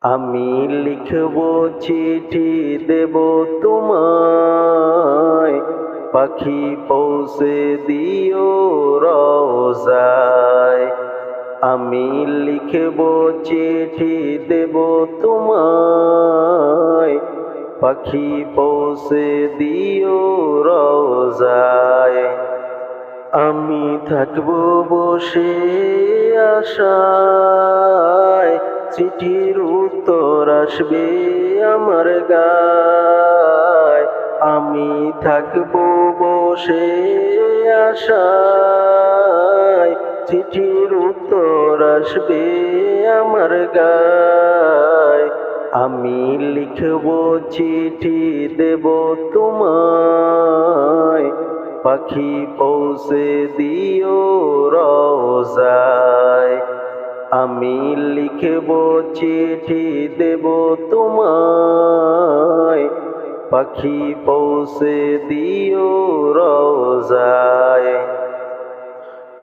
আমি লিখব চিঠি দেব তোমায়, পাখি পৌঁছে দিও রওজায়। আমি লিখব চিঠি দেব তোমায়, পাখি পৌঁছে দিও রওজায়। আমি থাকবো বসে আশায়, চিঠির উত্তর আসবে আমার গায়। আমি থাকবো বসে আশায়, চিঠির উত্তর আসবে আমার গায়। আমি লিখব চিঠি দেব তোমায়, পাখি পৌঁছে দিও রওজায়। আমি লিখব চিঠি দেব তোমায়, পাখি পৌঁছে দিও রওজায়।